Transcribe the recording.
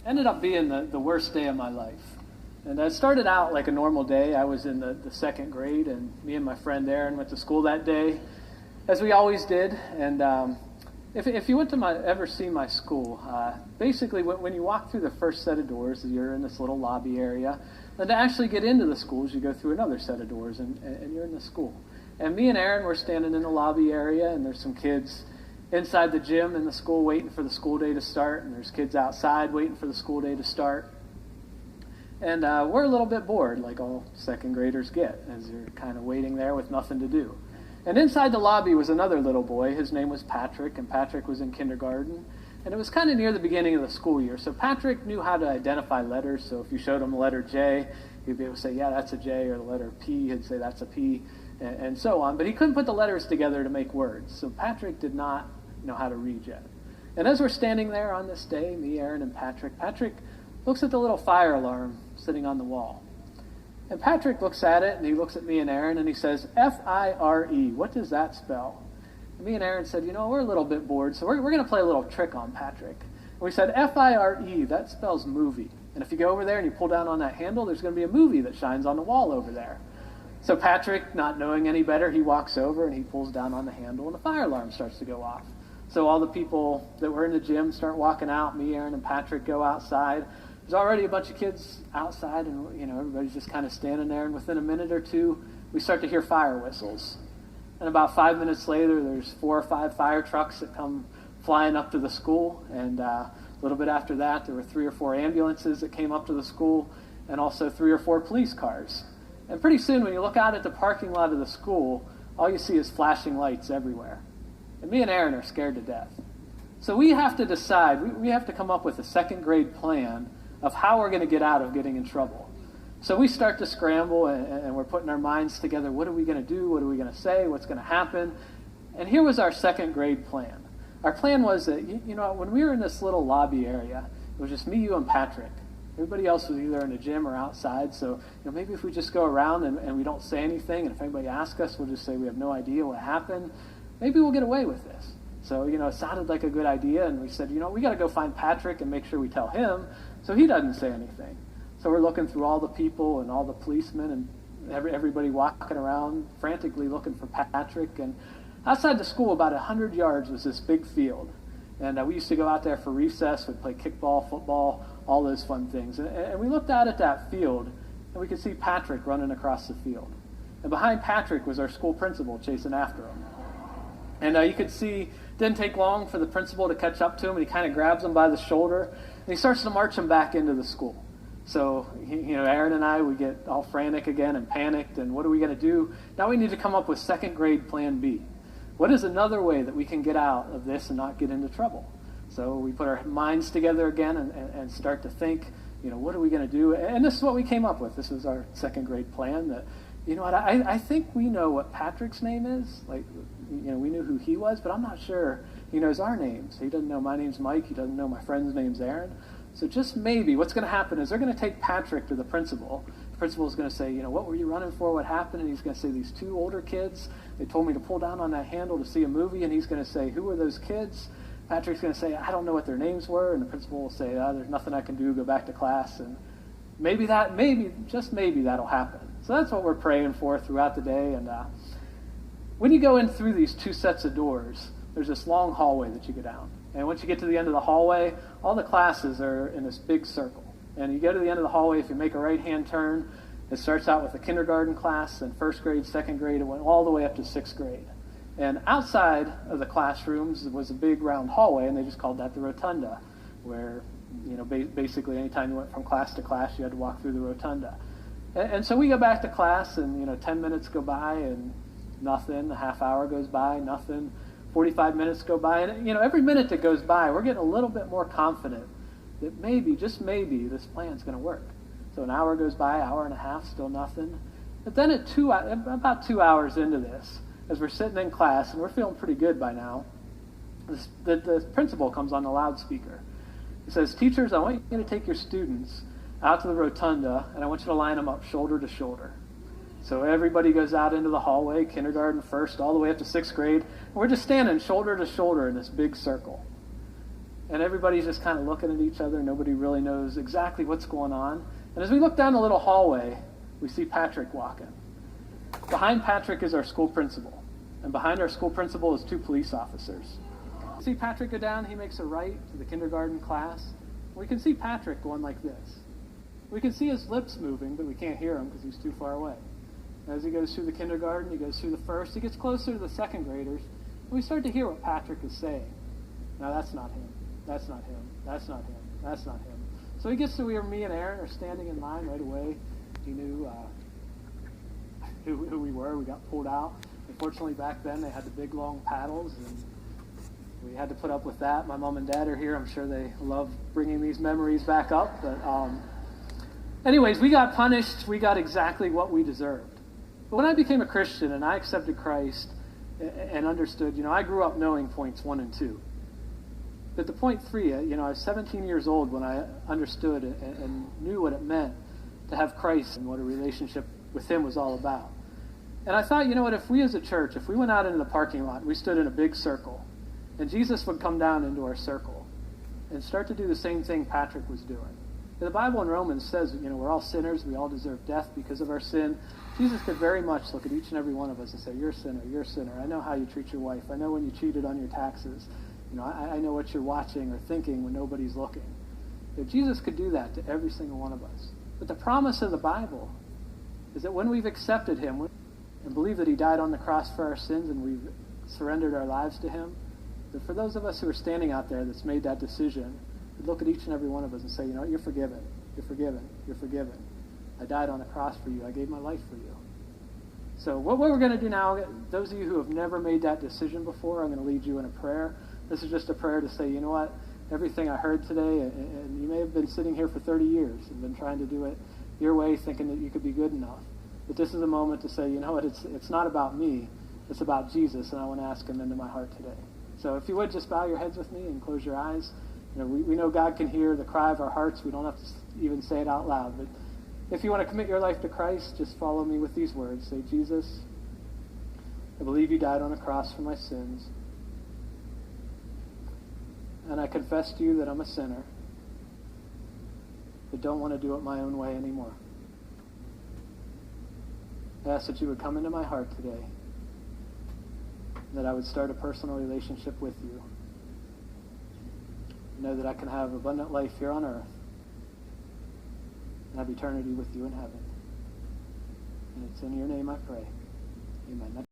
ended up being the worst day of my life. And it started out like a normal day. I was in the second grade, and me and my friend Aaron went to school that day, as we always did. And if you went to ever see my school, basically when you walk through the first set of doors, you're in this little lobby area. And to actually get into the schools, you go through another set of doors, and you're in the school. And me and Aaron were standing in the lobby area, and there's some kids inside the gym in the school waiting for the school day to start, and there's kids outside waiting for the school day to start. And we're a little bit bored, like all second graders get, as you're kind of waiting there with nothing to do. And inside the lobby was another little boy. His name was Patrick, and Patrick was in kindergarten. And it was kind of near the beginning of the school year. So Patrick knew how to identify letters. So if you showed him the letter J, he'd be able to say, yeah, that's a J, or the letter P, he'd say that's a P, and so on. But he couldn't put the letters together to make words. So Patrick did not know how to read yet. And as we're standing there on this day, me, Aaron, and Patrick looks at the little fire alarm sitting on the wall. And Patrick looks at it, and he looks at me and Aaron, and he says, F-I-R-E, what does that spell? And me and Aaron said, we're a little bit bored, so we're going to play a little trick on Patrick. And we said, F-I-R-E, that spells movie. And if you go over there and you pull down on that handle, there's going to be a movie that shines on the wall over there. So Patrick, not knowing any better, he walks over and he pulls down on the handle, and the fire alarm starts to go off. So all the people that were in the gym start walking out. Me, Aaron, and Patrick go outside. There's already a bunch of kids outside, and everybody's just kind of standing there. And within a minute or two, we start to hear fire whistles. And about 5 minutes later, there's 4 or 5 fire trucks that come flying up to the school. And a little bit after that, there were 3 or 4 ambulances that came up to the school, and also 3 or 4 police cars. And pretty soon, when you look out at the parking lot of the school, all you see is flashing lights everywhere. And me and Aaron are scared to death. So we have to decide, we have to come up with a second grade plan of how we're going to get out of getting in trouble. So we start to scramble, and we're putting our minds together. What are we going to do? What are we going to say? What's going to happen? And here was our second grade plan. Our plan was that, when we were in this little lobby area, it was just me, you, and Patrick. Everybody else was either in the gym or outside. So maybe if we just go around and we don't say anything, and if anybody asks us, we'll just say we have no idea what happened. Maybe we'll get away with this. So, it sounded like a good idea, and we said, we got to go find Patrick and make sure we tell him so he doesn't say anything. So we're looking through all the people and all the policemen and everybody walking around frantically looking for Patrick. And outside the school, about 100 yards, was this big field. And we used to go out there for recess. We'd play kickball, football, all those fun things. And we looked out at that field, and we could see Patrick running across the field. And behind Patrick was our school principal chasing after him. And you could see, didn't take long for the principal to catch up to him, and he kind of grabs him by the shoulder, and he starts to march him back into the school. So, Aaron and I, we get all frantic again and panicked, and what are we going to do? Now we need to come up with second grade plan B. What is another way that we can get out of this and not get into trouble? So we put our minds together again and start to think, what are we going to do? And this is what we came up with. This was our second grade plan that, I think we know what Patrick's name is. Like, we knew who he was, but I'm not sure he knows our names. He doesn't know my name's Mike. He doesn't know my friend's name's Aaron. So just maybe what's going to happen is they're going to take Patrick to the principal. The principal's going to say, what were you running for? What happened? And he's going to say, these 2 older kids, they told me to pull down on that handle to see a movie. And he's going to say, who are those kids? Patrick's going to say, I don't know what their names were. And the principal will say, there's nothing I can do. Go back to class. And just maybe that'll happen. So that's what we're praying for throughout the day. And when you go in through these 2 sets of doors, there's this long hallway that you go down. And once you get to the end of the hallway, all the classes are in this big circle. And you go to the end of the hallway, if you make a right-hand turn, it starts out with a kindergarten class, then first grade, second grade, it went all the way up to 6th grade. And outside of the classrooms was a big round hallway, and they just called that the rotunda, where, basically anytime you went from class to class, you had to walk through the rotunda. And so we go back to class, and, 10 minutes go by, and nothing. A half hour goes by, nothing. 45 minutes go by, and every minute that goes by, we're getting a little bit more confident that maybe, just maybe, this plan's going to work. So an hour goes by, hour and a half, still nothing. But then about 2 hours into this, as we're sitting in class, and we're feeling pretty good by now, the principal comes on the loudspeaker. He says, teachers, I want you to take your students out to the rotunda, and I want you to line them up shoulder to shoulder. So everybody goes out into the hallway, kindergarten first, all the way up to 6th grade. And we're just standing shoulder to shoulder in this big circle. And everybody's just kind of looking at each other. Nobody really knows exactly what's going on. And as we look down the little hallway, we see Patrick walking. Behind Patrick is our school principal. And behind our school principal is 2 police officers. See Patrick go down, he makes a right to the kindergarten class. We can see Patrick going like this. We can see his lips moving, but we can't hear him because he's too far away. As he goes through the kindergarten, he goes through the first, he gets closer to the second graders, and we start to hear what Patrick is saying. Now that's not him. That's not him. That's not him. That's not him. So he gets to where me and Aaron are standing in line right away. He knew who we were. We got pulled out. Unfortunately, back then they had the big long paddles, and we had to put up with that. My mom and dad are here. I'm sure they love bringing these memories back up. But anyways, we got punished. We got exactly what we deserved. But when I became a Christian and I accepted Christ and understood, I grew up knowing points 1 and 2. But the point 3, I was 17 years old when I understood and knew what it meant to have Christ and what a relationship with him was all about. And I thought, if we as a church, if we went out into the parking lot, we stood in a big circle, and Jesus would come down into our circle and start to do the same thing Patrick was doing. The Bible in Romans says, we're all sinners, we all deserve death because of our sin. Jesus could very much look at each and every one of us and say, you're a sinner, you're a sinner. I know how you treat your wife. I know when you cheated on your taxes. I know what you're watching or thinking when nobody's looking. Jesus could do that to every single one of us. But the promise of the Bible is that when we've accepted him and believe that he died on the cross for our sins and we've surrendered our lives to him, that for those of us who are standing out there that's made that decision, we'd look at each and every one of us and say, you're forgiven, you're forgiven, you're forgiven. I died on the cross for you. I gave my life for you. So what we're going to do now, those of you who have never made that decision before, I'm going to lead you in a prayer. This is just a prayer to say, everything I heard today, and you may have been sitting here for 30 years and been trying to do it your way, thinking that you could be good enough. But this is a moment to say, it's not about me, it's about Jesus, and I want to ask him into my heart today. So if you would, just bow your heads with me and close your eyes. We know God can hear the cry of our hearts. We don't have to even say it out loud. But if you want to commit your life to Christ, just follow me with these words. Say, Jesus, I believe you died on the cross for my sins. And I confess to you that I'm a sinner, but don't want to do it my own way anymore. I ask that you would come into my heart today, that I would start a personal relationship with you. Know that I can have abundant life here on earth and have eternity with you in heaven. And it's in your name I pray. Amen.